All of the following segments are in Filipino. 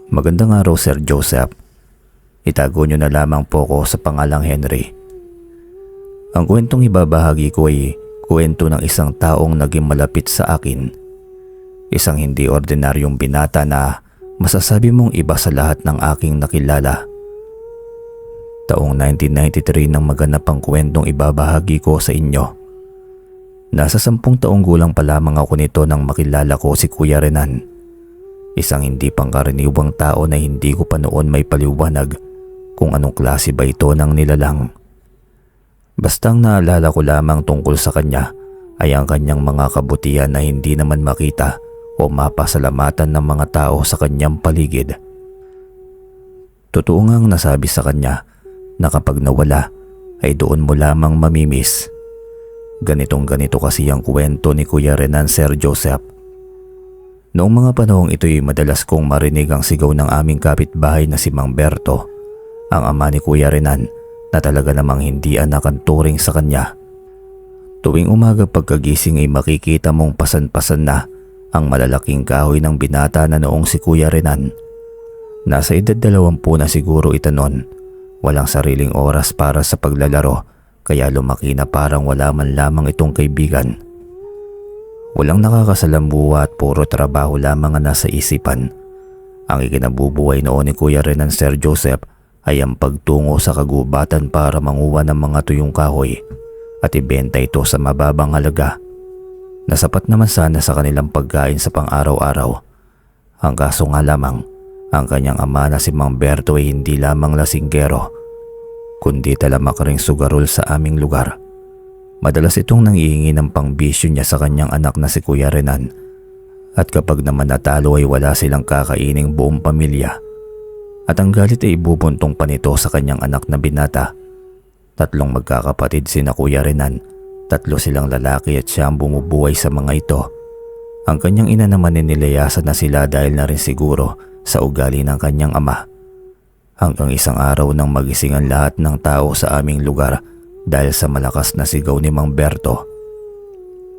Magandang araw, Sir Joseph. Itago niyo na lamang po ko sa pangalang Henry. Ang kwentong ibabahagi ko ay kwento ng isang taong naging malapit sa akin. Isang hindi ordinaryong binata na masasabi mong iba sa lahat ng aking nakilala. Taong 1993 nang maganap ang kwentong ibabahagi ko sa inyo. Nasa 10 taong gulang pa lamang ako nito nang makilala ko si Kuya Renan. Isang hindi pangkaraniwang tao na hindi ko pa noon may paliwanag kung anong klase ba ito ng nilalang. Bastang naalala ko lamang tungkol sa kanya ay ang kanyang mga kabutihan na hindi naman makita o mapasalamatan ng mga tao sa kanyang paligid. Totoo ngang nasabi sa kanya na kapag nawala ay doon mo lamang mamimiss. Ganito kasi ang kwento ni Kuya Renan, Sir Joseph. Noong mga panahong ito'y madalas kong marinig ang sigaw ng aming kapitbahay na si Mang Berto, ang ama ni Kuya Renan na talaga namang hindi anak ang turing sa kanya. Tuwing umaga pagkagising ay makikita mong pasan-pasan na ang malalaking kahoy ng binata na noong si Kuya Renan. Nasa edad 20 na siguro ito noon. Walang sariling oras para sa paglalaro kaya lumaki na parang wala man lamang itong kaibigan. Walang nakakasalambuha at puro trabaho lamang ang nasa isipan. Ang ikinabubuhay noon ni Kuya Renan, Sir Joseph, ay ang pagtungo sa kagubatan para manguha ng mga tuyong kahoy at ibenta ito sa mababang halaga. Nasapat naman sana sa kanilang pagkain sa pang-araw-araw. Ang kaso nga lamang, ang kanyang ama na si Mang Berto ay hindi lamang lasinggero, kundi talamak ring sugarol sa aming lugar. Madalas itong nangihingi ng pangbisyo niya sa kanyang anak na si Kuya Renan. At kapag naman natalo ay wala silang kakaining buong pamilya. At ang galit ay ibubuntong pa nito sa kanyang anak na binata. 3 magkakapatid sina Kuya Renan, 3 silang lalaki at siya ang bumubuhay sa mga ito. Ang kanyang ina naman nilayasan na sila dahil na rin siguro sa ugali ng kanyang ama. Hanggang isang araw nang magising ang lahat ng tao sa aming lugar dahil sa malakas na sigaw ni Mang Berto.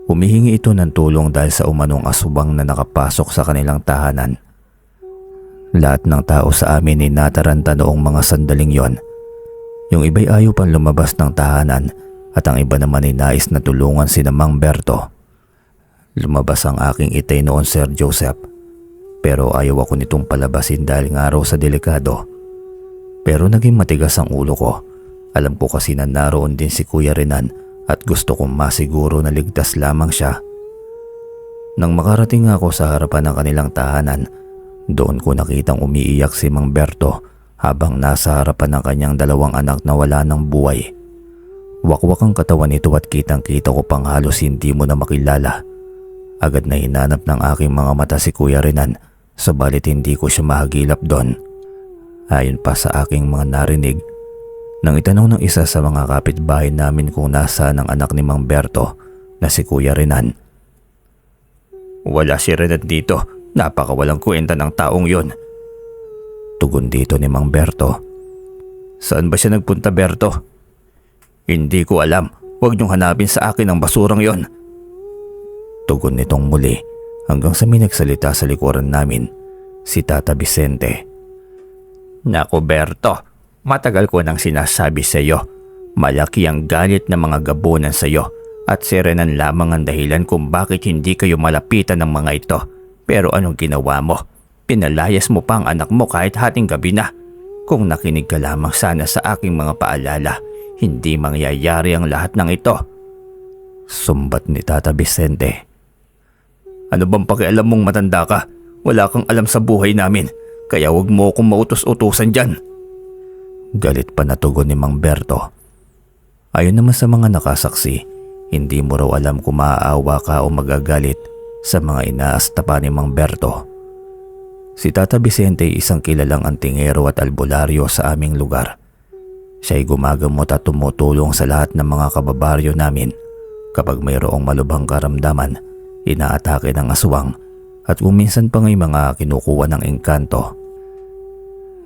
Humihingi ito ng tulong dahil sa umanong aswang na nakapasok sa kanilang tahanan. Lahat ng tao sa amin ay nataranta noong mga sandaling yon. Yung iba'y ayaw pang lumabas ng tahanan at ang iba naman ay nais na tulungan sina Mang Berto. Lumabas ang aking itay noon, Sir Joseph. Pero ayaw ako nitong palabasin dahil nga raw sa delikado. Pero naging matigas ang ulo ko. Alam ko kasi na naroon din si Kuya Renan at gusto kong masiguro na ligtas lamang siya. Nang makarating ako sa harapan ng kanilang tahanan, doon ko nakitang umiiyak si Mang Berto habang nasa harapan ng kanyang 2 anak na wala ng buhay. Wakwak ang katawan nito at kitang-kita ko pang halos hindi mo na makilala. Agad na hinanap ng aking mga mata si Kuya Renan, subalit hindi ko siya mahagilap doon. Ayon pa sa aking mga narinig, nang itanong ng isa sa mga kapitbahay namin kung nasaan ang anak ni Mang Berto na si Kuya Renan. "Wala si Renan dito, napakawalang kwenta ng taong yon," tugon dito ni Mang Berto. "Saan ba siya nagpunta, Berto?" "Hindi ko alam, huwag niyong hanapin sa akin ang basurang yon," tugon nitong muli hanggang sa may nagsalita sa likuran namin, si Tata Vicente. "Naku Berto, matagal ko nang sinasabi sa iyo, malaki ang galit ng mga gabunan sa iyo at si Renan lamang ang dahilan kung bakit hindi kayo malapitan ng mga ito. Pero anong ginawa mo? Pinalayas mo pa ang anak mo kahit hating gabi na. Kung nakinig ka lamang sana sa aking mga paalala, hindi mangyayari ang lahat ng ito," sumbat ni Tata Vicente. "Ano bang pakialam mong matanda ka? Wala kang alam sa buhay namin, kaya huwag mo akong mautos-utusan dyan," galit pa na tugon ni Mang Berto. Ayon naman sa mga nakasaksi, hindi mo raw alam kung maaawa ka o magagalit sa mga inaasta pa ni Mang Berto. Si Tata Vicente ay isang kilalang antingero at albularyo sa aming lugar. Siya ay gumagamot at tumutulong sa lahat ng mga kababaryo namin kapag mayroong malubhang karamdaman, inaatake ng aswang at kung minsan pa nga'y mga kinukuha ng engkanto.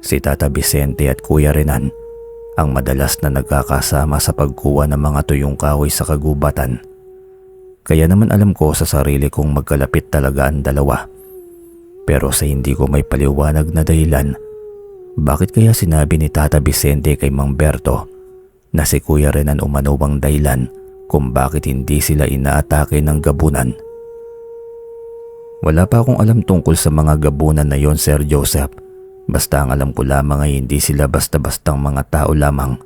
Si Tata Vicente at Kuya Renan ang madalas na nagkakasama sa pagkuha ng mga tuyong kahoy sa kagubatan. Kaya naman alam ko sa sarili kong magkalapit talaga ang dalawa. Pero sa hindi ko may paliwanag na dahilan, bakit kaya sinabi ni Tata Vicente kay Mang Berto na si Kuya Renan umano ang dahilan kung bakit hindi sila inaatake ng gabunan? Wala pa akong alam tungkol sa mga gabunan na yon, Sir Joseph. Basta ang alam ko lamang ay hindi sila basta-bastang mga tao lamang.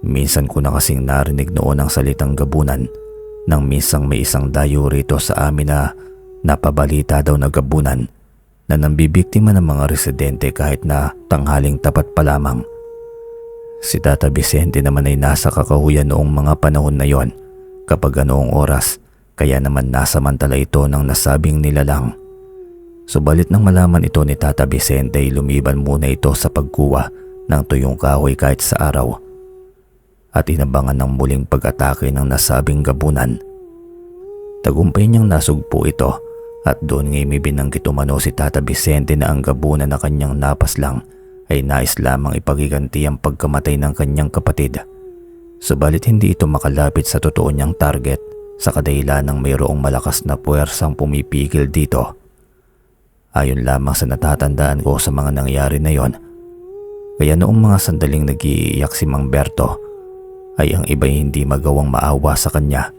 Minsan ko na kasing narinig noon ang salitang gabunan nang minsang may isang dayo rito sa amin na napabalita daw na gabunan na nambibiktima ng mga residente kahit na tanghaling tapat pa lamang. Si Tata Vicente naman ay nasa kakahuyan noong mga panahon na yon kapag anoong oras, kaya naman nasamantala ito ng nasabing nilalang. Subalit nang malaman ito ni Tata Vicente ay lumiban muna ito sa pagkuha ng tuyong kahoy kahit sa araw at inabangan ng muling pag-atake ng nasabing gabunan. Tagumpay niyang nasugpo ito at doon ngay may binanggit umano si Tata Vicente na ang gabunan na kanyang napas lang ay nais lamang ipagiganti ang pagkamatay ng kanyang kapatid. Subalit hindi ito makalapit sa totoo niyang target sa kadahilan ng mayroong malakas na puwersang pumipigil dito. Ayon lamang sa natatandaan ko sa mga nangyari na yon, kaya noong mga sandaling nag-iiyak si Mang Berto ay ang iba'y hindi magawang maawa sa kanya.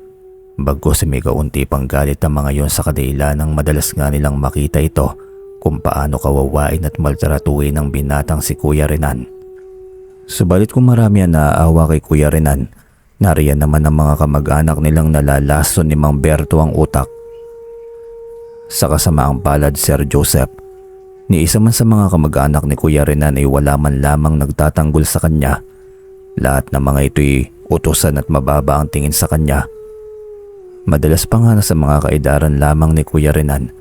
Bagkus may kaunti pang galit ang mga yon sa kadahilan ng madalas nga nilang makita ito kung paano kawawain at maltratuin ng binatang si Kuya Renan. Subalit kung marami ang naaawa kay Kuya Renan, nariyan naman ang mga kamag-anak nilang nalalason ni Mang Berto ang utak. Sa kasamaang palad, Sir Joseph, ni isa man sa mga kamag-anak ni Kuya Renan ay wala man lamang nagtatanggol sa kanya. Lahat ng mga ito'y utusan at mababa ang tingin sa kanya. Madalas pa nga na sa mga kaedaran lamang ni Kuya Renan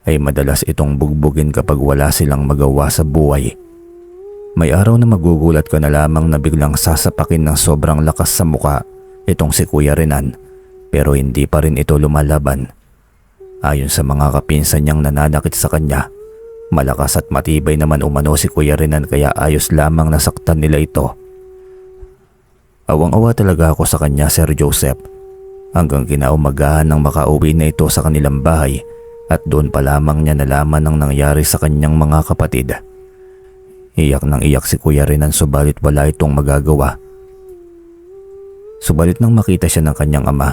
ay madalas itong bugbugin kapag wala silang magawa sa buhay. May araw na magugulat ka na lamang na biglang sasapakin ng sobrang lakas sa muka itong si Kuya Renan, pero hindi pa rin ito lumalaban. Ayon sa mga kapinsan niyang nananakit sa kanya, malakas at matibay naman umano si Kuya Renan kaya ayos lamang nasaktan nila ito. Awang-awa talaga ako sa kanya, Sir Joseph, hanggang kinaumagahan nang makauwi na ito sa kanilang bahay at doon pa lamang niya nalaman ang nangyari sa kanyang mga kapatid. Iyak nang iyak si Kuya Renan subalit wala itong magagawa. Subalit nang makita siya ng kanyang ama,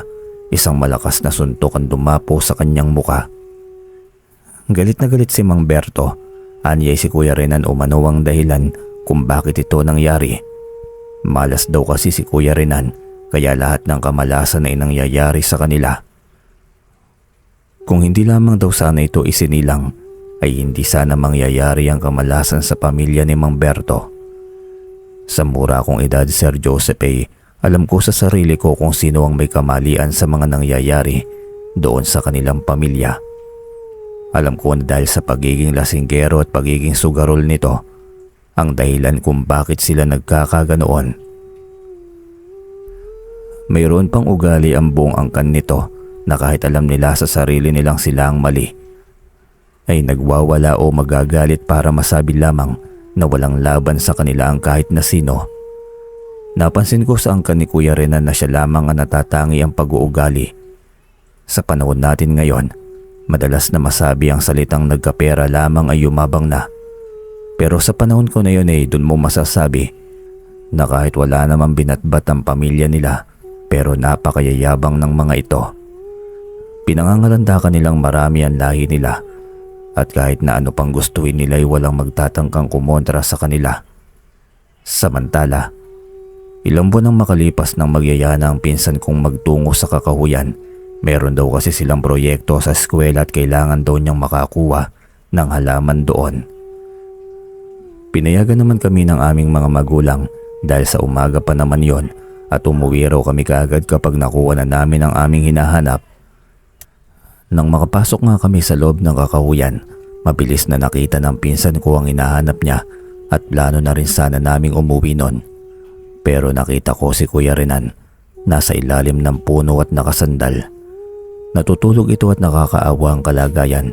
isang malakas na suntok ang dumapo sa kanyang muka. Galit na galit si Mang Berto. Anyay si Kuya Renan umano ang dahilan kung bakit ito nangyari. Malas daw kasi si Kuya Renan kaya lahat ng kamalasan ay nangyayari sa kanila. Kung hindi lamang daw sana ito isinilang ay hindi sana mangyayari ang kamalasan sa pamilya ni Mang Berto. Sa mura kong edad, Sir Joseph, alam ko sa sarili ko kung sino ang may kamalian sa mga nangyayari doon sa kanilang pamilya. Alam ko na dahil sa pagiging lasinggero at pagiging sugarol nito ang dahilan kung bakit sila nagkakaganoon. Mayroon pang ugali ang buong angkan nito na kahit alam nila sa sarili nilang sila ang mali, ay nagwawala o magagalit para masabi lamang na walang laban sa kanila ang kahit na sino. Napansin ko sa angkan ni Kuya Renan na siya lamang ang natatangi ang pag-uugali. Sa panahon natin ngayon, madalas na masabi ang salitang nagkapera lamang ay yumabang na. Pero sa panahon ko na yun ay dun mo masasabi na kahit wala namang binatbat ang pamilya nila pero napakayayabang ng mga ito. Pinangangalandakan nilang marami ang lahi nila at kahit na ano pang gustuin nila ay walang magtatangkang kumontra sa kanila. Samantala, ilang buwan ang makalipas nang magyayana ang pinsan kong magtungo sa kakahuyan. Meron daw kasi silang proyekto sa eskwela at kailangan daw niyang makakuha ng halaman doon. Pinayagan naman kami ng aming mga magulang dahil sa umaga pa naman yon at umuwi raw kami kaagad kapag nakuha na namin ang aming hinahanap. Nang makapasok nga kami sa loob ng kakahuyan, mabilis na nakita ng pinsan ko ang hinahanap niya at plano na rin sana naming umuwi nun. Pero nakita ko si Kuya Renan, nasa ilalim ng puno at nakasandal. Natutulog ito at nakakaawa ang kalagayan.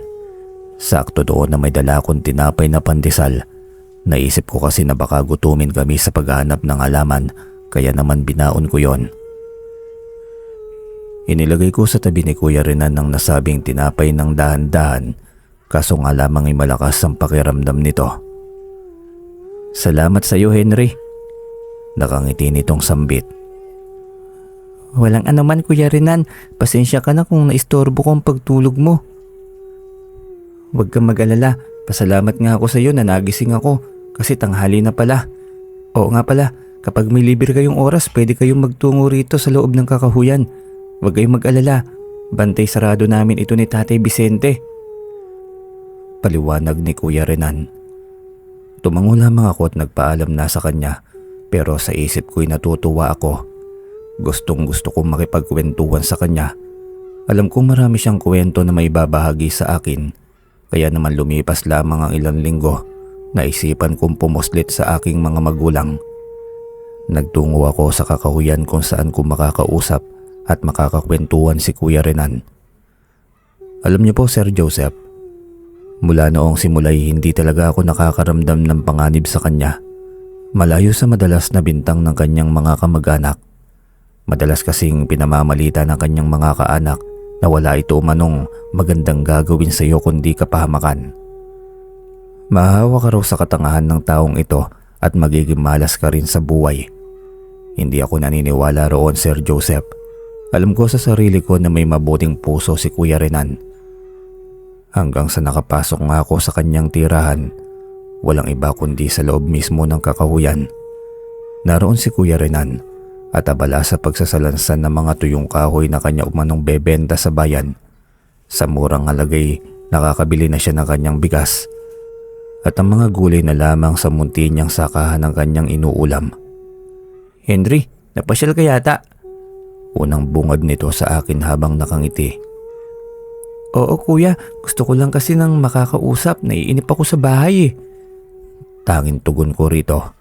Sakto doon na may dala akong tinapay na pandesal. Naisip ko kasi na baka gutumin kami sa paghahanap ng halaman kaya naman binaon ko yon. Inilagay ko sa tabi ni Kuya Renan ng nasabing tinapay ng dahan-dahan Kaso nga lamang ay malakas ang pakiramdam nito. Salamat sa iyo, Henry. Nakangiti nitong sambit. Walang anuman, Kuya Renan. Pasensya ka na kung naistorbo ko ang pagtulog mo. Huwag kang mag-alala. Pasalamat nga ako sa iyo na nagising ako kasi tanghali na pala. Oo nga pala, kapag may libre kayong oras, pwede kayong magtungo rito sa loob ng kakahuyan. Huwag kayong mag-alala. Bantay sarado namin ito ni Tatay Vicente. Paliwanag ni Kuya Renan. Tumango lamang ako at nagpaalam na sa kanya, pero sa isip ko'y natutuwa ako. Gustong gusto kong makipagkwentuhan sa kanya. Alam kong marami siyang kwento na may babahagi sa akin, kaya naman lumipas lamang ang ilang linggo, naisipan kong pumuslit sa aking mga magulang. Nagtungo ako sa kakahuyan kung saan ko makakausap at makakakwentuhan si Kuya Renan. Alam niyo po, Sir Joseph, mula noong simulay hindi talaga ako nakakaramdam ng panganib sa kanya. Malayo sa madalas na bintang ng kanyang mga kamag-anak. Madalas kasing pinamamalita ng kanyang mga kaanak na wala ito manong magandang gagawin sa iyo kundi kapahamakan. Mahahawa ka raw sa katangahan ng taong ito at magiging malas ka rin sa buhay. Hindi ako naniniwala roon, Sir Joseph. Alam ko sa sarili ko na may mabuting puso si Kuya Renan. Hanggang sa nakapasok nga ako sa kanyang tirahan, walang iba kundi sa loob mismo ng kakahuyan. Naroon si Kuya Renan at abala sa pagsasalansan ng mga tuyong kahoy na kanya umanong bebenta sa bayan. Sa murang halagay, nakakabili na siya ng kanyang bigas at ang mga gulay na lamang sa munti niyang sakahan ng kanyang inuulam. Henry, napasyal ka yata? Unang bungad nito sa akin habang nakangiti. Oo kuya, gusto ko lang kasi nang makakausap, naiinip ako sa bahay eh. Tanging tugon ko rito.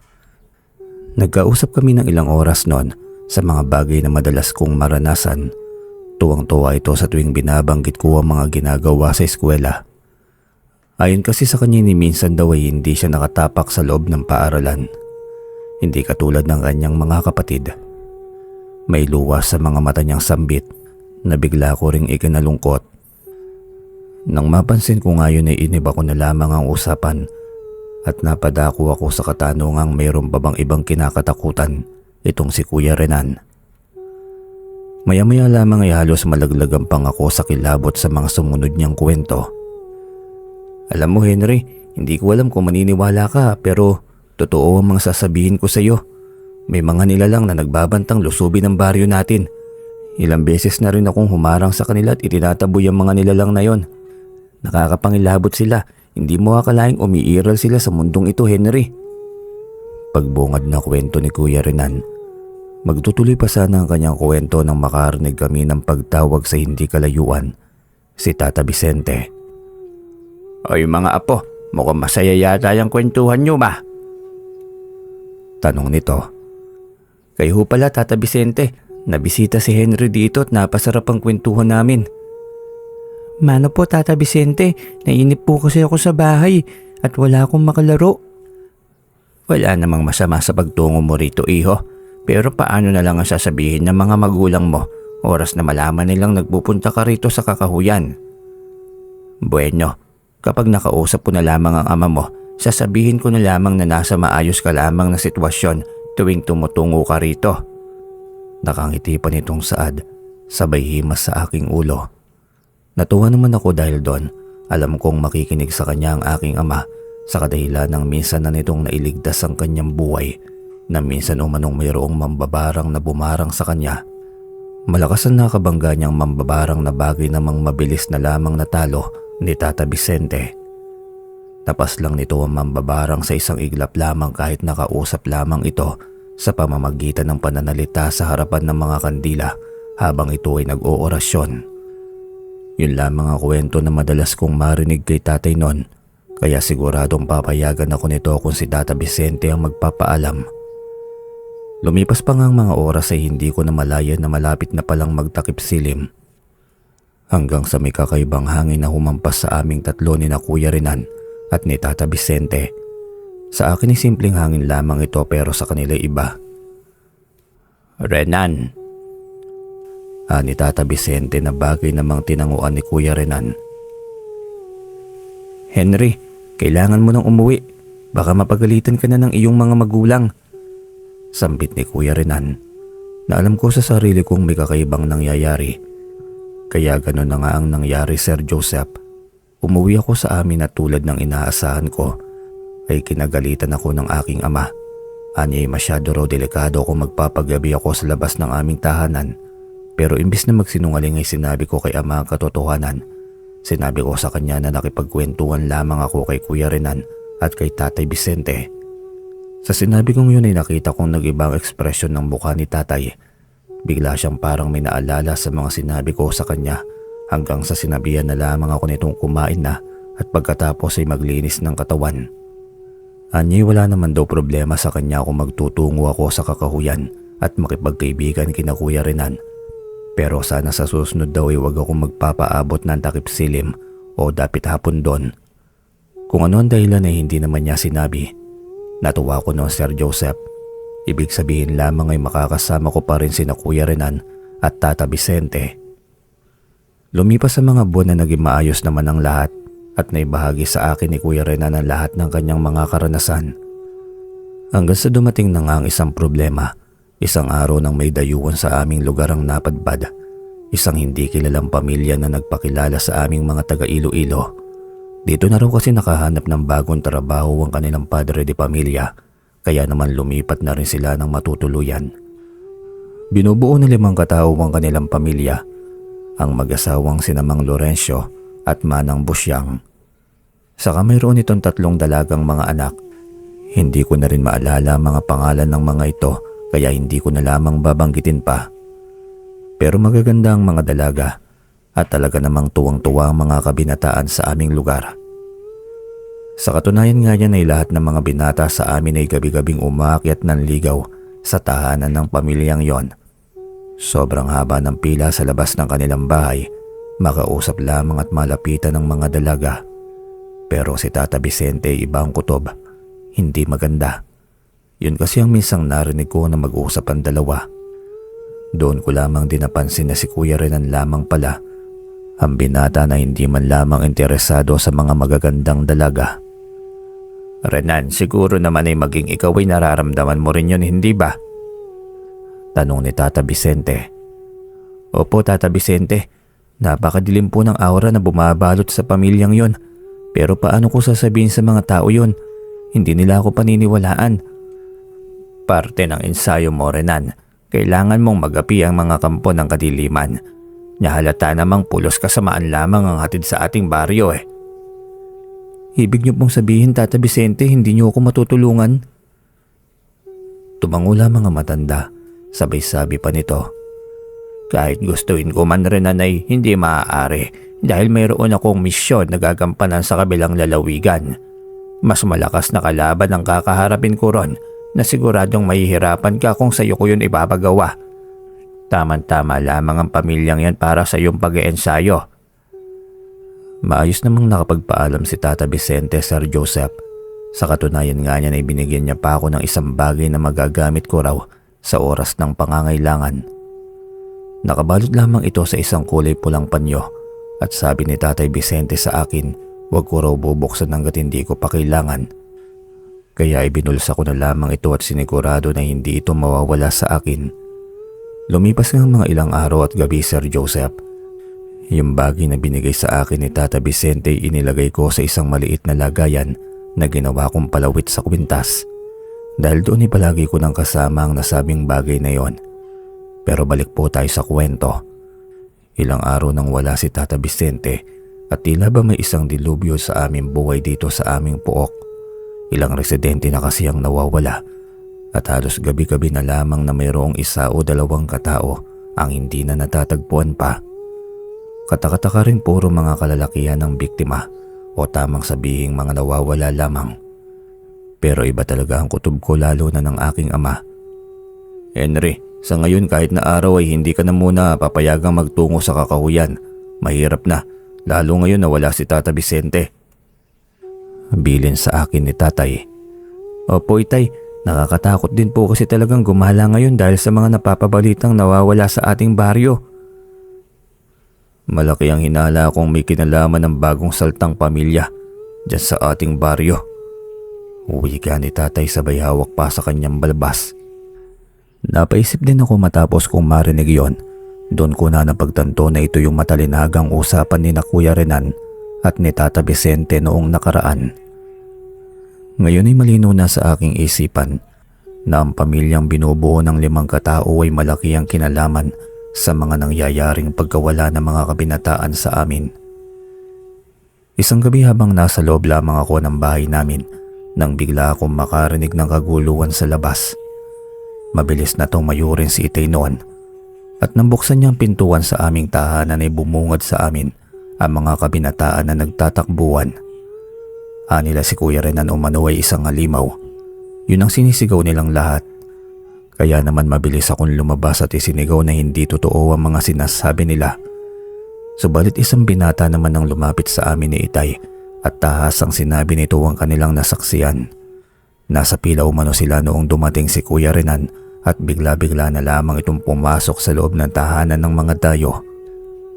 Nagkausap kami ng ilang oras noon sa mga bagay na madalas kong maranasan. Tuwang-tuwa ito sa tuwing binabanggit ko ang mga ginagawa sa eskwela. Ayon kasi sa kanya ni minsan daw ay hindi siya nakatapak sa loob ng paaralan. Hindi katulad ng kanyang mga kapatid. May luwas sa mga mata niyang sambit na bigla ko ring ikinalungkot. Nang mapansin ko ngayon ay iniba ko na lamang ang usapan at napadako ako sa katanungang mayroon pa bang ibang kinakatakutan itong si Kuya Renan. Maya-maya lamang ay halos malaglag ang pangako sa kilabot sa mga sumunod niyang kwento. Alam mo Henry, hindi ko alam kung maniniwala ka pero totoo ang mga sasabihin ko sa iyo. May mga nilalang na nagbabantang lusubin ang baryo natin. Ilang beses na rin akong humarang sa kanila at itinataboy ang mga nilalang na yon. Nakakapangilabot sila. Hindi mo akalaing umiiral sila sa mundong ito, Henry. Pagbungad na kwento ni Kuya Renan. Magtutuloy pa sana ang kanyang kwento nang makarinig kami ng pagtawag sa hindi kalayuan, si Tata Vicente. Oy mga apo, mukhang masaya yata yung kwentuhan nyo ba? Tanong nito. Kayo pala Tata Vicente, nabisita si Henry dito at napasarap ang kwentuhan namin. Mano po Tata Vicente, nainip po kasi ako sa bahay at wala akong makalaro. Wala namang masama sa pagtungo mo rito iho, pero paano na lang ang sasabihin ng mga magulang mo oras na malaman nilang nagpupunta ka rito sa kakahuyan? Bueno, kapag nakausap ko na lamang ang ama mo, sasabihin ko na lamang na nasa maayos ka lamang na sitwasyon tuwing tumutungo ka rito. Nakangiti pa nitong saad, sabay himas sa aking ulo. Natuwa naman ako dahil doon, alam kong makikinig sa kanya ang aking ama sa kadahilan ng minsan na nitong nailigtas ang kanyang buhay na minsan umanong mayroong mambabarang na bumarang sa kanya. Malakas ang nakabangga niyang mambabarang na bagay namang mabilis na lamang natalo ni Tata Vicente. Tapas lang nito ang mambabarang sa isang iglap lamang kahit nakausap lamang ito sa pamamagitan ng pananalita sa harapan ng mga kandila habang ito ay nag-oorasyon. Yun lamang ang kwento na madalas kong marinig kay tatay noon, kaya siguradong papayagan ako nito kung si Tata Vicente ang magpapaalam. Lumipas pa nga ang mga oras ay hindi ko na malaya na malapit na palang magtakip silim. Hanggang sa may kakaibang hangin na humampas sa aming tatlo ni na Kuya Renan at ni Tata Vicente. Sa akin ay simpleng hangin lamang ito pero sa kanila iba. Renan, ni Tata Vicente na bagay namang tinanguan ni Kuya Renan. Henry, kailangan mo nang umuwi. Baka mapagalitan ka na ng iyong mga magulang. Sambit ni Kuya Renan na alam ko sa sarili kong may kakaibang nangyayari. Kaya ganun na nga ang nangyari, Sir Joseph. Umuwi ako sa amin at tulad ng inaasahan ko ay kinagalitan ako ng aking ama. Anya'y masyado raw delikado kung magpapagabi ako sa labas ng aming tahanan. Pero imbis na magsinungaling ay sinabi ko kay ama ang katotohanan. Sinabi ko sa kanya na nakipagkwentuhan lamang ako kay Kuya Renan at kay Tatay Vicente. Sa sinabi kong yun ay nakita kong nag-ibang ekspresyon ng mukha ni Tatay. Bigla siyang parang may naalala sa mga sinabi ko sa kanya hanggang sa sinabihan na lamang ako nitong kumain na at pagkatapos ay maglinis ng katawan. Anya'y wala naman daw problema sa kanya kung magtutungo ako sa kakahuyan at makipagkaibigan kina Kuya Renan. Pero sana sa susunod daw ay huwag akong magpapaabot ng takip silim o dapit hapon doon. Kung ano ang dahilan ay hindi naman niya sinabi. Natuwa ko noon, Sir Joseph. Ibig sabihin lamang ay makakasama ko pa rin sina Kuya Renan at Tata Vicente. Lumipas sa mga buwan na naging maayos naman ang lahat at naibahagi sa akin ni Kuya Renan ang lahat ng kanyang mga karanasan. Hanggang sa dumating na nga ang isang problema. Isang araw nang may dayuhan sa aming lugar ang napadpad. Isang hindi kilalang pamilya na nagpakilala sa aming mga taga Iloilo. Dito na raw kasi nakahanap ng bagong trabaho ang kanilang padre de pamilya, kaya naman lumipat na rin sila ng matutuluyan. Binubuo ng 5 katao ang kanilang pamilya, ang mag-asawang sina Mang Lorenzo at Manang Busyang. Saka mayroon itong 3 dalagang mga anak. Hindi ko na rin maalala mga pangalan ng mga ito, kaya hindi ko na lamang babanggitin pa. Pero magaganda ang mga dalaga. At talaga namang tuwang-tuwa ang mga kabinataan sa aming lugar. Sa katunayan nga yan ay lahat ng mga binata sa amin ay gabi-gabing umaakyat ng ligaw sa tahanan ng pamilyang yon. Sobrang haba ng pila sa labas ng kanilang bahay, makausap lamang at malapitan ng mga dalaga. Pero si Tata Vicente ay ibang kutob, hindi maganda. Yun kasi ang minsang narinig ko na mag-uusap ang dalawa. Doon ko lamang din napansin na si Kuya Renan lamang pala ang binata na hindi man lamang interesado sa mga magagandang dalaga. Renan, siguro naman ay maging ikaw ay nararamdaman mo rin yun, hindi ba? Tanong ni Tata Vicente. Opo, Tata Vicente. Napakadilim po ng aura na bumabalot sa pamilyang yon. Pero paano ko sasabihin sa mga tao yon? Hindi nila ako paniniwalaan. Parte ng ensayo mo, Renan. Kailangan mong magapi ang mga kampo ng kadiliman. Nahalata namang pulos kasamaan lamang ang hatid sa ating baryo eh. Ibig niyo pong sabihin, Tata Vicente, hindi niyo ako matutulungan? Tumango lamang ang matanda, sabay sabi pa nito. Kahit gustuin ko man rin ay hindi maaari dahil mayroon akong misyon na gagampanan sa kabilang lalawigan. Mas malakas na kalaban ang kakaharapin ko ron na siguradong mahihirapan ka kung sa'yo ko yun ipapagawa. Tama-tama lamang ang pamilyang yan para sa iyong pag-iensayo. Maayos namang nakapagpaalam si Tata Vicente, Sir Joseph. Sa katunayan nga niya ay binigyan niya pa ako ng isang bagay na magagamit ko raw sa oras ng pangangailangan. Nakabalot lamang ito sa isang kulay pulang panyo at sabi ni Tatay Vicente sa akin, huwag ko raw bubuksan hanggat hindi ko pa kailangan. Kaya ibinulsa ko na lamang ito at sinigurado na hindi ito mawawala sa akin. Lumipas ng mga ilang araw at gabi, Sir Joseph. Yung bagay na binigay sa akin ni Tata Vicente inilagay ko sa isang maliit na lagayan na ginawa kong palawit sa kwintas. Dahil doon palagi ko nang kasama ang nasabing bagay na yon. Pero balik po tayo sa kwento. Ilang araw nang wala si Tata Vicente at tila ba may isang dilubyo sa aming buhay dito sa aming puok. Ilang residente na kasi ang nawawala. At halos gabi-gabi na lamang na mayroong 1 o 2 katao ang hindi na natatagpuan pa. Katakataka rin puro mga kalalakihan ng biktima o tamang sabihing mga nawawala lamang. Pero iba talaga ang kutob ko lalo na ng aking ama. Henry, sa ngayon kahit na araw ay hindi ka na muna papayagang magtungo sa kakahuyan. Mahirap na, lalo ngayon na wala si Tata Vicente. Bilin sa akin ni Tatay. Opo, Itay. Nakakatakot din po kasi talagang gumala ngayon dahil sa mga napapabalitang nawawala sa ating baryo. Malaki ang hinala kung may kinalaman ng bagong saltang pamilya. Diyan sa ating baryo. Wika ni tatay sabay hawak pa sa kanyang balbas. Napaisip din ako matapos kong marinig yon. Doon ko na napagtanto na ito yung matalinagang usapan ni na Kuya Renan at ni Tata Vicente noong nakaraan. Ngayon ay malino na sa aking isipan na ang pamilyang binubuo ng 5 katao ay malaki ang kinalaman sa mga nangyayaring pagkawala ng mga kabinataan sa amin. Isang gabi habang nasa loob lamang ako ng bahay namin nang bigla akong makarinig ng kaguluhan sa labas. Mabilis na tumayo rin si Itay noon at nang buksan niyang pintuan sa aming tahanan ay bumungad sa amin ang mga kabinataan na nagtatakbuhan. Anila si Kuya Renan umano ay isang halimaw. Yun ang sinisigaw nilang lahat. Kaya naman mabilis akong lumabas at isinigaw na hindi totoo ang mga sinasabi nila. Subalit isang binata naman ang lumapit sa amin ni Itay at tahasang sinabi nito ang kanilang nasaksiyan. Nasa pila umano sila noong dumating si Kuya Renan at bigla-bigla na lamang itong pumasok sa loob ng tahanan ng mga dayo.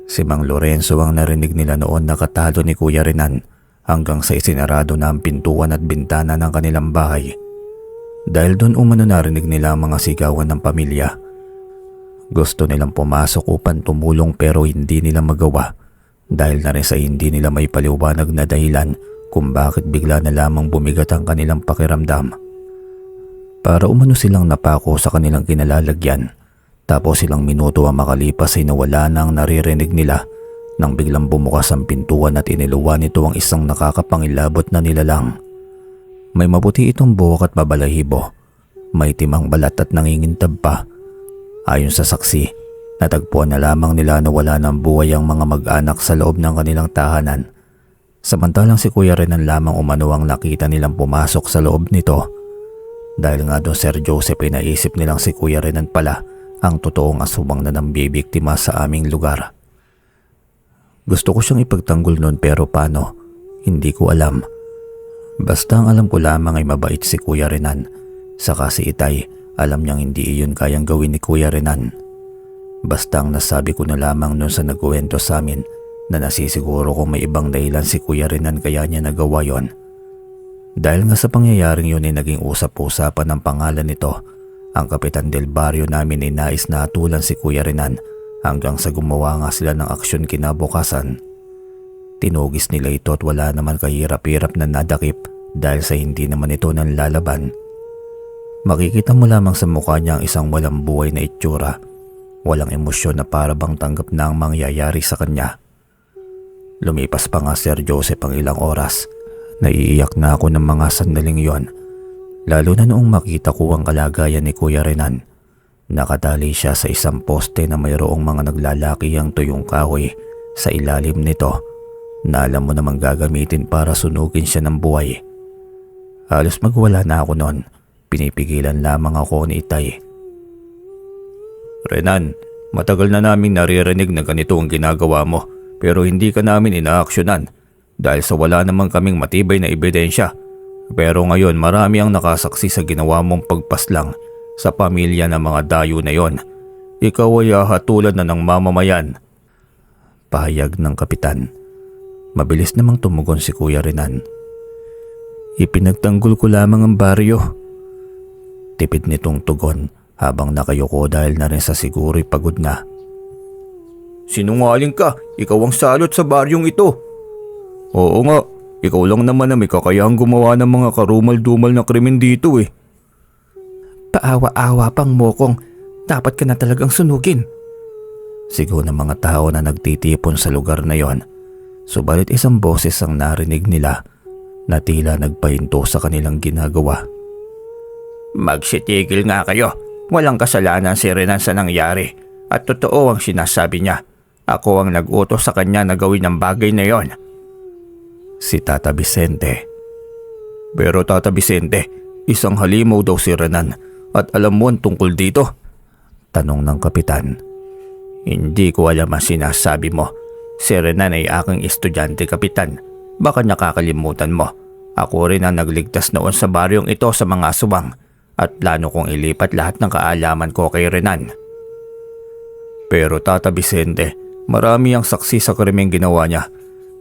Si Mang Lorenzo ang narinig nila noon nakatalo ni Kuya Renan hanggang sa isinarado na ang pintuan at bintana ng kanilang bahay. Dahil doon umano narinig nila ang mga sigawan ng pamilya. Gusto nilang pumasok upang tumulong pero hindi nila magawa dahil na rin sa hindi nila may paliwanag na dahilan kung bakit bigla na lamang bumigat ang kanilang pakiramdam. Para umano silang napako sa kanilang kinalalagyan, tapos ilang minuto ang makalipas ay nawala na ang naririnig nila nang biglang bumukas ang pintuan at iniluwa nito ang isang nakakapangilabot na nilalang. May maputi itong buhok at babalahibo, may timang balat at nangingintab pa. Ayon sa saksi, natagpuan na lamang nila na wala ng buhay ang mga mag-anak sa loob ng kanilang tahanan. Samantalang si Kuya Renan lamang umano ang nakita nilang pumasok sa loob nito. Dahil nga doon Sir Joseph ay naisip nilang si Kuya Renan pala ang totoong aswang na nambibiktima sa aming lugar. Gusto ko siyang ipagtanggol noon pero paano? Hindi ko alam. Basta ang alam ko lamang ay mabait si Kuya Renan. Saka si Itay, alam niyang hindi iyon kayang gawin ni Kuya Renan. Basta ang nasabi ko na lamang noon sa nagkuwento sa amin na nasisiguro kung may ibang dahilan si Kuya Renan kaya niya nagawa yon. Dahil nga sa pangyayaring yun ay naging usap-usapan ng pangalan nito, ang kapitan del barrio namin ay nais na atulan si Kuya Renan hanggang sa gumawa nga sila ng aksyon kinabukasan. Tinugis nila ito at wala naman kahirap-hirap na nadakip dahil sa hindi naman ito nanlalaban. Makikita mo lamang sa mukha niya ang isang walang buhay na itsura, walang emosyon na para bang tanggap na ang mangyayari sa kanya. Lumipas pa nga Sir Joseph ang ilang oras. Naiiyak na ako ng mga sandaling yon, lalo na noong makita ko ang kalagayan ni Kuya Renan. Nakatali siya sa isang poste na mayroong mga naglalaki ang tuyong kahoy sa ilalim nito na alam mo namang gagamitin para sunugin siya ng buhay. Halos magwala na ako noon, pinipigilan lamang ako ni Itay. Renan, matagal na naming naririnig na ganito ang ginagawa mo pero hindi ka namin inaaksyonan. Dahil sa wala namang kaming matibay na ebidensya. Pero ngayon marami ang nakasaksi sa ginawa mong pagpaslang sa pamilya ng mga dayo na yon. Ikaw ay hahatulan na ng mamamayan. Pahayag ng kapitan. Mabilis namang tumugon si Kuya Renan. Ipinagtanggol ko lamang ang baryo. Tipid nitong tugon habang nakayuko dahil na rin sa siguro'y pagod na. Sinungaling ka, ikaw ang salot sa baryong ito. Oo nga, ikaw lang naman na may kakayahang gumawa ng mga karumal-dumal na krimen dito eh. Paawa-awa pang mokong, dapat ka na talagang sunugin. Sigaw ng mga tao na nagtitipon sa lugar na yon. Subalit isang boses ang narinig nila na tila nagpahinto sa kanilang ginagawa. Magsitigil nga kayo, walang kasalanan si Renan sa nangyari at totoo ang sinasabi niya. Ako ang nag-utos sa kanya na gawin ang bagay na yon. Si Tata Vicente. Pero Tata Vicente, isang halimaw daw si Renan at alam mo ang tungkol dito? Tanong ng kapitan. Hindi ko alam ang sinasabi mo. Si Renan ay aking estudyante, kapitan. Baka nakakalimutan mo. Ako rin ang nagligtas noon sa baryong ito sa mga aswang at plano kong ilipat lahat ng kaalaman ko kay Renan. Pero Tata Vicente, marami ang saksi sa krimeng ginawa niya.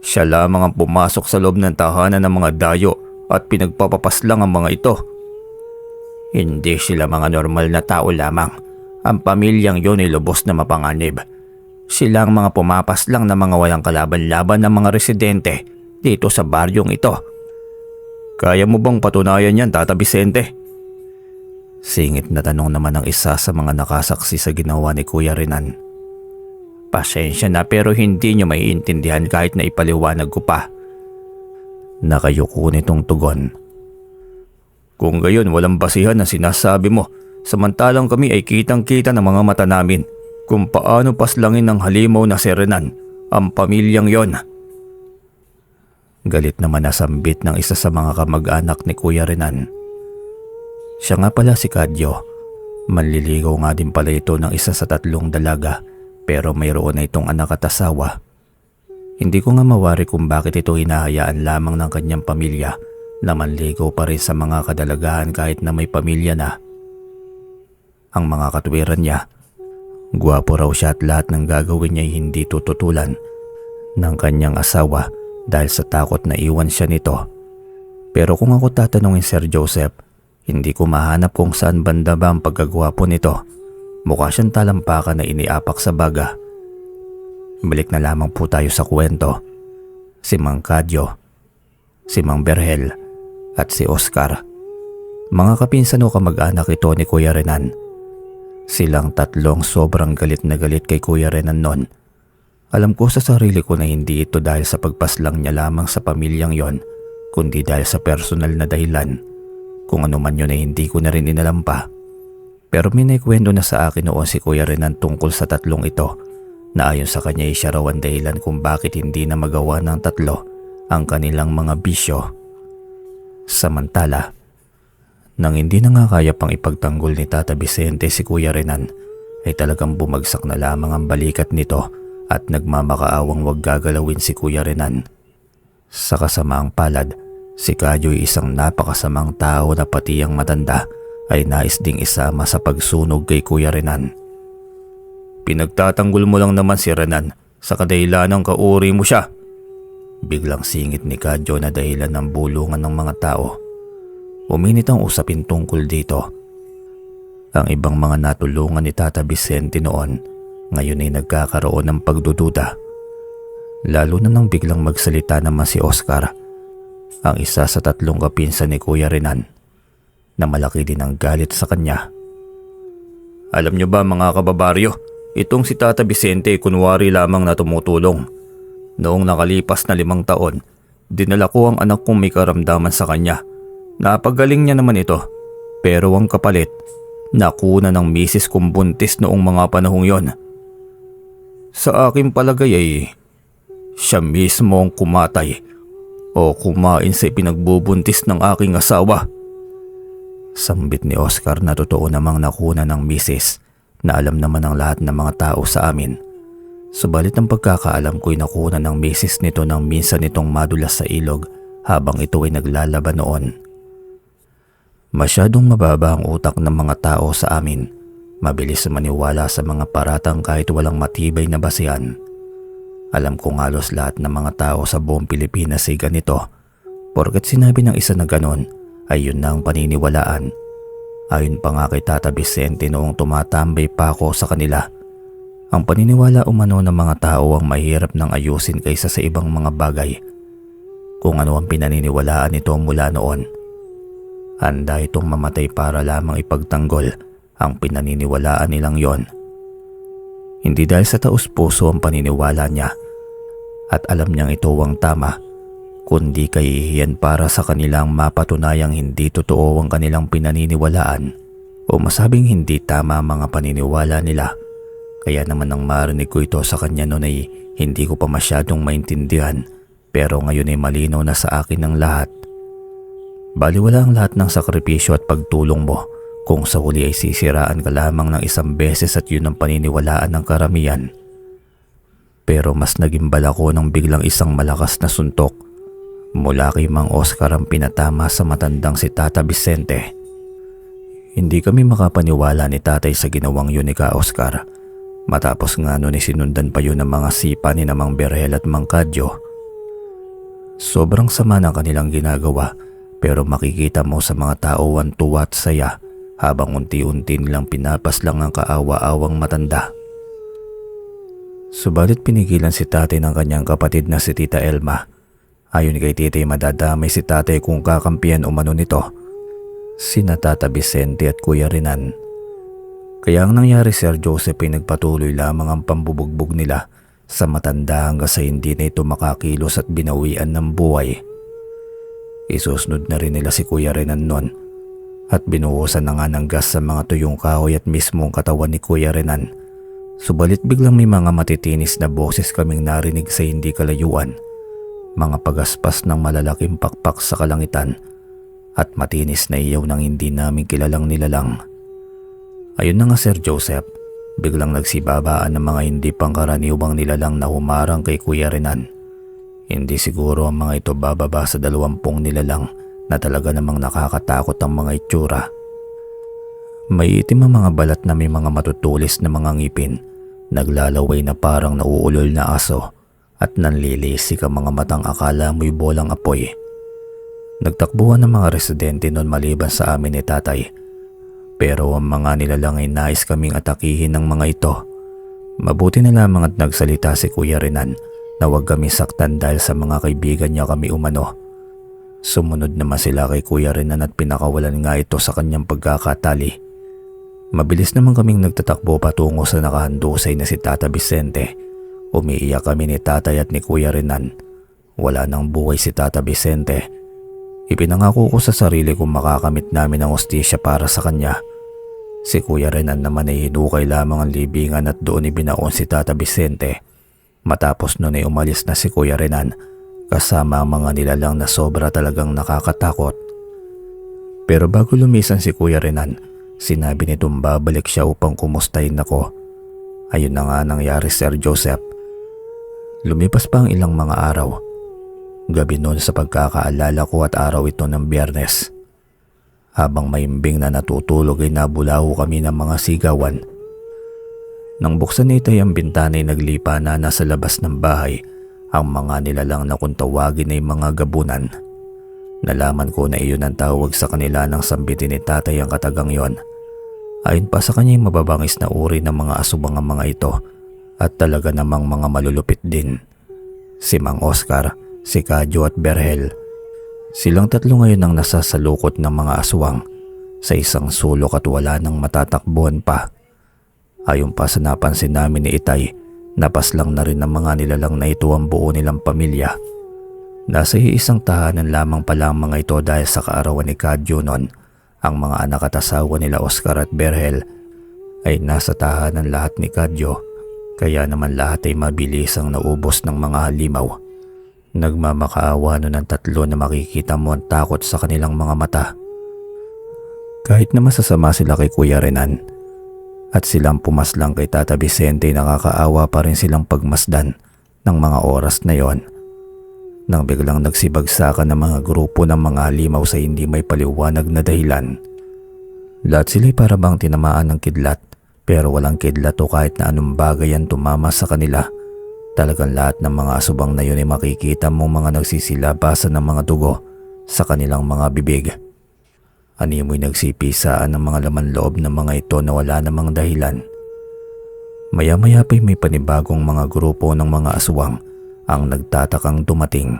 Siya lamang ang pumasok sa loob ng tahanan ng mga dayo at pinagpapapaslang ang mga ito. Hindi sila mga normal na tao lamang. Ang pamilyang yon ay lubos na mapanganib. Sila ang mga pumapaslang na mga walang kalaban-laban ng mga residente dito sa baryong ito. Kaya mo bang patunayan yan, Tata Vicente? Singit na tanong naman ng isa sa mga nakasaksi sa ginawa ni Kuya Renan. Pasensya na pero hindi nyo maiintindihan kahit na ipaliwanag ko pa. Nakayuko nitong tugon. Kung gayon walang basihan ang sinasabi mo, samantalang kami ay kitang-kita ng mga mata namin kung paano paslangin ng halimaw na si Renan ang pamilyang yon. Galit naman na sambit ng isa sa mga kamag-anak ni Kuya Renan. Siya nga pala si Kadyo. Manliligaw nga din pala ito ng isa sa 3 dalaga pero mayroon na itong anak at asawa. Hindi ko nga mawari kung bakit ito hinahayaan lamang ng kanyang pamilya na manligaw pa rin sa mga kadalagahan kahit na may pamilya na. Ang mga katwiran niya, gwapo raw siya at lahat ng gagawin niya ay hindi tututulan ng kanyang asawa dahil sa takot na iwan siya nito. Pero kung ako tatanungin Sir Joseph, hindi ko mahanap kung saan banda ba ang pagkagwapo nito. Mukha siyang talampakan na iniapak sa baga. Balik na lamang po tayo sa kwento. Si Mang Kadyo, si Mang Berhel at si Oscar. Mga kapinsan o kamag-anak ito ni Kuya Renan. Silang 3 sobrang galit na galit kay Kuya Renan noon. Alam ko sa sarili ko na hindi ito dahil sa pagpaslang niya lamang sa pamilyang yon, kundi dahil sa personal na dahilan. Kung ano man yun ay hindi ko na rin inalam pa. Pero may naikwento na sa akin noon si Kuya Renan tungkol sa 3 ito na ayon sa kanya ay siya raw ang dahilan kung bakit hindi na magawa ng 3 ang kanilang mga bisyo. Samantala, nang hindi na nga kaya pang ipagtanggol ni Tata Vicente si Kuya Renan, ay talagang bumagsak na lamang ang balikat nito at nagmamakaawang wag gagalawin si Kuya Renan. Sa kasamaang palad, si Kadyo ay isang napakasamang tao na pati ang matanda ay nais ding isama sa pagsunog kay Kuya Renan. Pinagtatanggol mo lang naman si Renan sa kadahilan ng kauri mo siya. Biglang singit ni Kadyo na dahilan ng bulungan ng mga tao. Uminit ang usapin tungkol dito. Ang ibang mga natulungan ni Tata Vicente noon ngayon ay nagkakaroon ng pagdududa. Lalo na nang biglang magsalita naman si Oscar, ang isa sa 3 kapinsan ni Kuya Renan, na malaki din ang galit sa kanya. Alam niyo ba mga kababaryo, itong si Tata Vicente ay kunwari lamang na tumutulong. Noong nakalipas na 5 taon, dinala ko ang anak kong may karamdaman sa kanya. Napagaling niya naman ito, pero ang kapalit, nakuna ng misis kong buntis noong mga panahong yon. Sa aking palagay ay siya mismo ang kumatay o kumain sa ipinagbubuntis ng aking asawa. Sambit ni Oscar na totoo namang nakuna ng misis na alam naman ng lahat ng mga tao sa amin. Subalit ang pagkakaalam ko'y nakuna ng misis nito nang minsan itong madulas sa ilog habang ito ay naglalaban noon. Masyadong mababa ang utak ng mga tao sa amin. Mabilis maniwala sa mga paratang kahit walang matibay na basihan. Alam kong halos lahat ng mga tao sa buong Pilipinas ay ganito. Porket sinabi ng isa na ganon, ay yun na ang paniniwalaan. Ayon pa nga kay Tata Vicente noong tumatambay pa ako sa kanila. Ang paniniwala umano ng mga tao ang mahirap nang ayusin kaysa sa ibang mga bagay. Kung ano ang pinaniniwalaan nito mula noon, handa itong mamatay para lamang ipagtanggol ang pinaniniwalaan nilang yon. Hindi dahil sa taus-puso ang paniniwala niya at alam niyang ito ang tama, kundi kahihiyan para sa kanilang mapatunayang hindi totoo ang kanilang pinaniniwalaan o masabing hindi tama ang mga paniniwala nila. Kaya naman nang marinig ko ito sa kanya noon ay hindi ko pa masyadong maintindihan, pero ngayon ay malinaw na sa akin ang lahat. Baliwala ang lahat ng sakripisyo at pagtulong mo kung sa huli ay sisiraan ka lamang ng isang beses at yun ang paniniwalaan ng karamihan. Pero mas nagimbal ako nang biglang isang malakas na suntok mula kay Mang Oscar ang pinatama sa matandang si Tata Vicente. Hindi kami makapaniwala ni tatay sa ginawang yun ni Ka Oscar. Matapos nga nun sinundan pa yun ng mga sipa ni na Mang Berhel at Mang Kadyo. Sobrang sama ng kanilang ginagawa pero makikita mo sa mga tao ang tuwa at saya habang unti-unti nilang pinapaslang ang kaawa-awang matanda. Subalit pinigilan si tatay ng kanyang kapatid na si Tita Elma. Ayon kay tita madadamay si tatay kung kakampihan umano nito sina Tata Vicente at Kuya Renan. Kaya ang nangyari, Sir Joseph, ay nagpatuloy lamang ang pambubugbog nila sa matanda hanggang sa hindi na ito makakilos at binawian ng buhay. Isusunod na rin nila si Kuya Renan noon at binuhusan na nga ng gas sa mga tuyong kahoy at mismong katawan ni Kuya Renan. Subalit biglang may mga matitinis na boses kaming narinig sa hindi kalayuan. Mga pagaspas ng malalaking pakpak sa kalangitan at matinis na iyaw ng hindi namin kilalang nilalang. Ayun na nga, Sir Joseph, biglang nagsibabaan ng mga hindi pangkaraniwang nilalang na humarang kay Kuya Renan. Hindi siguro ang mga ito bababa sa 20 nilalang na talaga namang nakakatakot ang mga itsura. May itim ang mga balat na may mga matutulis na mga ngipin, naglalaway na parang nauulol na aso at nanlilisik ang mga matang akala mo'y bolang apoy. Nagtakbuhan ng mga residente noon maliban sa amin ni tatay. Pero ang mga nilalang ay nais kaming atakihin ng mga ito. Mabuti na lamang at nagsalita si Kuya Renan na huwag kami saktan dahil sa mga kaibigan niya kami umano. Sumunod naman sila kay Kuya Renan at pinakawalan nga ito sa kanyang pagkakatali. Mabilis naman kaming nagtatakbo patungo sa nakahandusay na si Tata Vicente. Umiiyak kami ni tatay at ni Kuya Renan. Wala nang buhay si Tata Vicente. Ipinangako ko sa sarili kung makakamit namin ang hustisya para sa kanya. Si Kuya Renan naman ay hinukay lamang ang libingan at doon ibinaon si Tata Vicente. Matapos noon ay umalis na si Kuya Renan kasama ang mga nilalang na sobra talagang nakakatakot. Pero bago lumisan si Kuya Renan, sinabi nitong babalik siya upang kumustahin ako. Ayun na nga nangyari, Sir Joseph. Lumipas pa ang ilang mga araw. Gabi noon sa pagkakaalala ko at araw ito ng Biyernes. Habang maimbing na natutulog ay nabulaho kami ng mga sigawan. Nang buksan nito ang bintana ay naglipa na nasa labas ng bahay ang mga nilalang na kung tawagin ay mga gabunan. Nalaman ko na iyon ang tawag sa kanila ng sambitin ni tatay ang katagang yon. Ayon pa sa kanya ay mababangis na uri ng mga asubang ang mga ito at talaga namang mga malulupit din. Si Mang Oscar, si Kadyo at Berhel. Silang tatlo ngayon ang nasasalukot ng mga aswang sa isang sulok at wala nang matatakbuhan pa. Ayon pa sa napansin namin ni Itay, napaslang na rin ng mga nilalang na ito ang buo nilang pamilya. Nasa isang tahanan lamang pala ang mga ito dahil sa kaarawan ni Kadyo noon. Ang mga anak at asawa nila Oscar at Berhel ay nasa tahanan lahat ni Kadyo, kaya naman lahat ay mabilis ang naubos ng mga halimaw. Nagmamakaawa nun ang tatlo na makikita mo ang takot sa kanilang mga mata. Kahit na masasama sila kay Kuya Renan at silang pumaslang kay Tata Vicente, nakakaawa pa rin silang pagmasdan ng mga oras na yon. Nang biglang nagsibagsakan ng mga grupo ng mga halimaw sa hindi may paliwanag na dahilan. Lahat sila'y para bang tinamaan ng kidlat, pero walang kidlat o kahit na anong bagay ang tumama sa kanila. Talagang lahat ng mga asubang na yun ay makikita mong mga nagsisilabasan ng mga dugo sa kanilang mga bibig. Animoy nagsipisaan ng mga laman loob ng mga ito na wala namang dahilan. Maya-maya pa'y may panibagong mga grupo ng mga aswang ang nagtatakang dumating.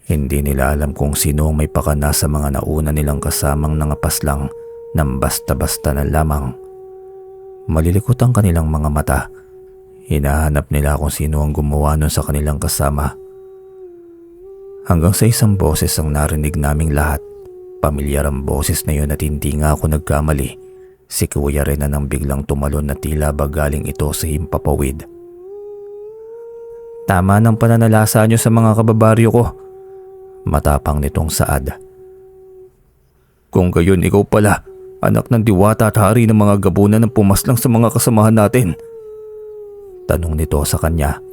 Hindi nila alam kung sino ang may pakana sa mga nauna nilang kasamang nangapaslang ng basta-basta na lamang. Malilikot ang kanilang mga mata. Hinahanap nila kung sino ang gumawa nun sa kanilang kasama. Hanggang sa isang boses ang narinig naming lahat. Pamilyar ang boses na yun at hindi nga ako nagkamali. Si Kuya Renan ang biglang tumalon na tila ba galing ito sa himpapawid. Tama ng pananalasa nyo sa mga kababaryo ko. Matapang nitong saad. Kung gayon ikaw pala, anak ng diwata at hari ng mga gabunan ng pumaslang sa mga kasamahan natin. Tanong nito sa kanya.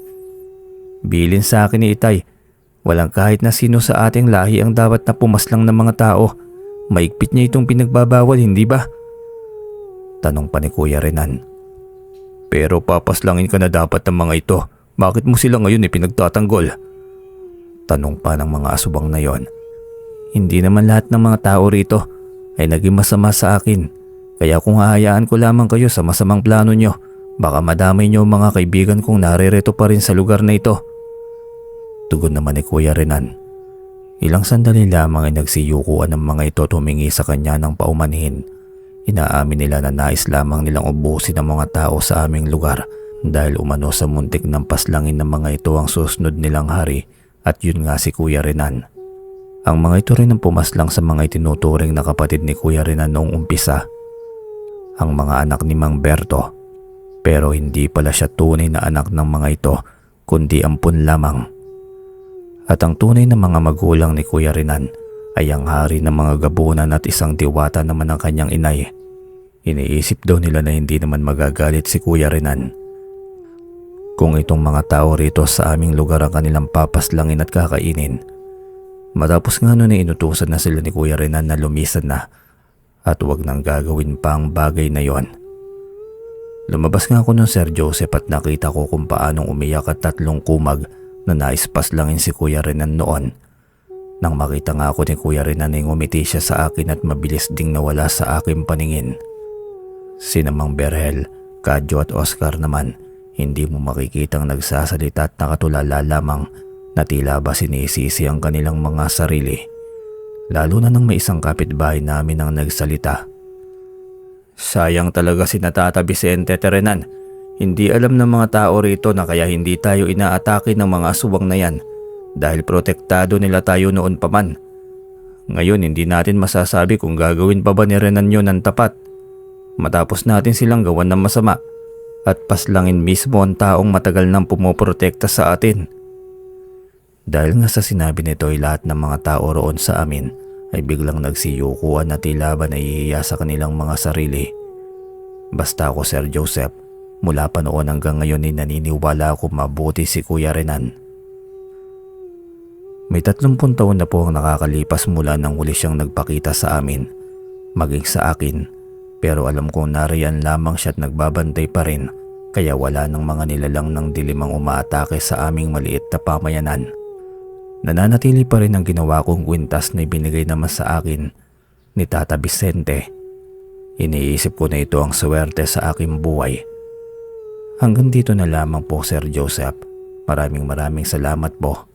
Bilin sa akin ni Itay, walang kahit na sino sa ating lahi ang dapat na pumaslang ng mga tao. Maigpit niya itong pinagbabawal, hindi ba? Tanong pa ni Kuya Renan. Pero papaslangin ka na dapat ng mga ito. Bakit mo sila ngayon pinagtatanggol? Tanong pa ng mga aswang na yon. Hindi naman lahat ng mga tao rito ay naging masama sa akin. Kaya kung hahayaan ko lamang kayo sa masamang plano nyo, baka madamay nyo ang mga kaibigan kong naririto pa rin sa lugar na ito. Tugon naman ni Kuya Renan. Ilang sandali lamang ay nagsiyukuan ng mga ito tumingi sa kanya ng paumanhin. Inaamin nila na nais lamang nilang ubusin ang mga tao sa aming lugar dahil umano sa muntik ng paslangin ng mga ito ang susunod nilang hari at yun nga si Kuya Renan. Ang mga ito rin ang pumaslang sa mga itinuturing na kapatid ni Kuya Renan noong umpisa. Ang mga anak ni Mang Berto. Pero hindi pala siya tunay na anak ng mga ito kundi ampun lamang. At ang tunay na mga magulang ni Kuya Renan ay ang hari ng mga gabunan at isang diwata naman ng kanyang inay. Iniisip daw nila na hindi naman magagalit si Kuya Renan kung itong mga tao rito sa aming lugar ang kanilang papaslangin at kakainin. Matapos nga nun ay inutusan na sila ni Kuya Renan na lumisan na at huwag nang gagawin pa ang bagay na yon. Lumabas nga ako ng Sir Joseph at nakita ko kung paanong umiyak at tatlong kumag na nais paslangin si Kuya Renan noon. Nang makita nga ako ni Kuya Renan ay ngumiti siya sa akin at mabilis ding nawala sa aking paningin. Sina Mang Berhel, Kadyo at Oscar naman, hindi mo makikitang nagsasalita at nakatulala lamang na tila ba sinisisi ang kanilang mga sarili. Lalo na nang may isang kapitbahay namin ang nagsalita. Sayang talaga si Tata Vicente Renan. Hindi alam ng mga tao rito na kaya hindi tayo inaatake ng mga aswang na yan dahil protektado nila tayo noon pa man. Ngayon hindi natin masasabi kung gagawin pa ba ni Renan yun ng tapat matapos natin silang gawan ng masama at paslangin mismo ang taong matagal nang pumoprotekta sa atin. Dahil nga sa sinabi nito ay lahat ng mga tao roon sa amin ay biglang nagsiyukuan na tila ba nahihiya sa kanilang mga sarili. Basta ako, Sir Joseph, mula pa noon hanggang ngayon ay naniniwala ako mabuti si Kuya Renan. May 30 taon na po ang nakakalipas mula nang huli siyang nagpakita sa amin, maging sa akin, pero alam kong nariyan lamang siya at nagbabantay pa rin kaya wala nang mga nilalang ng dilim ang umaatake sa aming maliit na pamayanan. Nananatili pa rin ang ginawa kong kwintas na ibinigay naman sa akin ni Tata Vicente. Iniisip ko na ito ang swerte sa aking buhay. Hanggang dito na lamang po, Sir Joseph. Maraming salamat po.